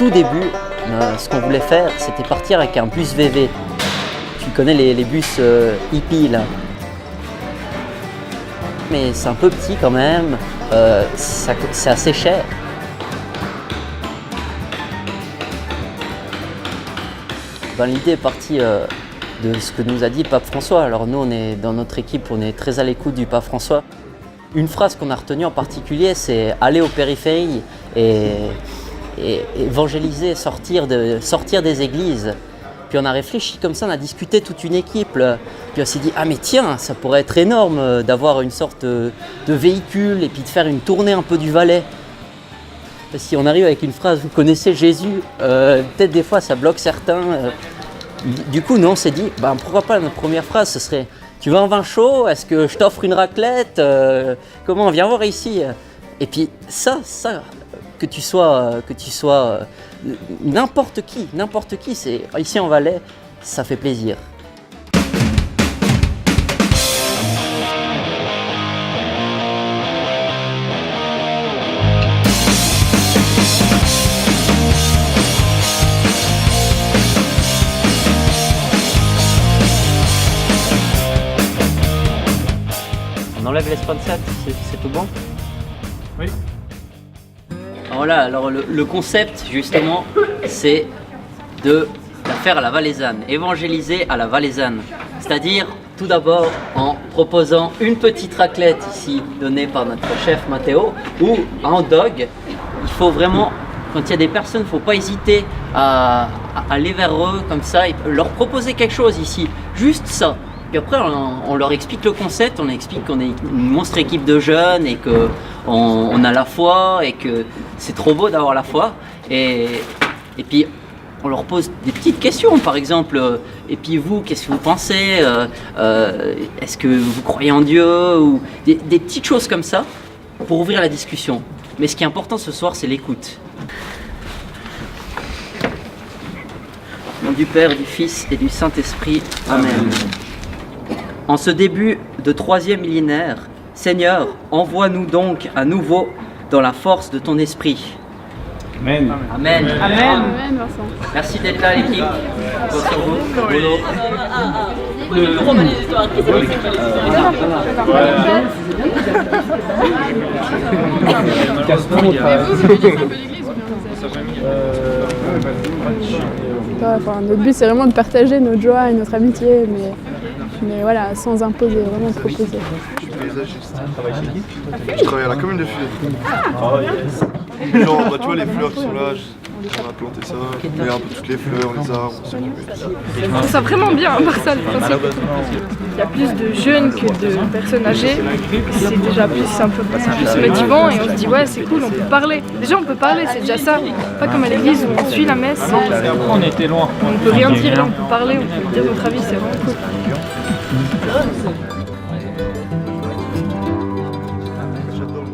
tout début, ce qu'on voulait faire, c'était partir avec un bus VV. Tu connais les bus hippies là. Mais c'est un peu petit quand même, c'est assez cher. Ben, l'idée est partie de ce que nous a dit Pape François. Alors nous, dans notre équipe, on est très à l'écoute du Pape François. Une phrase qu'on a retenue en particulier, c'est aller aux périphéries et évangéliser, sortir des églises. Puis on a réfléchi comme ça, on a discuté toute une équipe. Puis on s'est dit, ah mais tiens, ça pourrait être énorme d'avoir une sorte de véhicule et puis de faire une tournée un peu du Valais. Si on arrive avec une phrase, vous connaissez Jésus, peut-être des fois ça bloque certains. Du coup, nous on s'est dit, ben, pourquoi pas notre première phrase, ce serait, tu veux un vin chaud? Est-ce que je t'offre une raclette? Comment? Viens voir ici. Et puis ça, que tu sois n'importe qui, c'est ici en Valais, ça fait plaisir. On enlève les sponsors, c'est tout bon? Oui. Voilà, alors le concept justement, c'est de la faire à la valaisanne, évangéliser à la valaisanne. C'est-à-dire tout d'abord en proposant une petite raclette ici donnée par notre chef Matteo ou un hot dog. Il faut vraiment, quand il y a des personnes, il ne faut pas hésiter à aller vers eux comme ça et leur proposer quelque chose ici, juste ça. Puis après, on leur explique le concept, on explique qu'on est une monstre équipe de jeunes et qu'on a la foi et que c'est trop beau d'avoir la foi. Et puis, on leur pose des petites questions, par exemple, et puis vous, qu'est-ce que vous pensez? Est-ce que vous croyez en Dieu? Ou des petites choses comme ça pour ouvrir la discussion. Mais ce qui est important ce soir, c'est l'écoute. Au nom du Père, du Fils et du Saint-Esprit. Amen. En ce début de 3e millénaire, Seigneur, envoie-nous donc à nouveau dans la force de ton esprit. Amen. Amen. Amen. Amen, Vincent. Merci d'être là, l'équipe. Compte sur vous. Boulot. Enfin, notre but c'est vraiment de partager notre joie et notre amitié, mais voilà, sans imposer, vraiment proposer. Je suis paysagiste. Je travaille à la commune de Furet. Genre, bah, tu vois les fleurs qui sont là, on a planté ça, on met un peu toutes les fleurs, les arbres, on s'est occupé. Je trouve ça vraiment bien, à part ça, le principe. Il y a plus de jeunes que de personnes âgées. C'est déjà plus un peu plus motivant et on se dit ouais c'est cool, on peut parler. Déjà on peut parler, c'est déjà ça. Pas comme à l'église où on suit la messe. On était loin. On peut rien dire, là on peut parler, on peut dire notre avis, c'est vraiment cool. J'adore le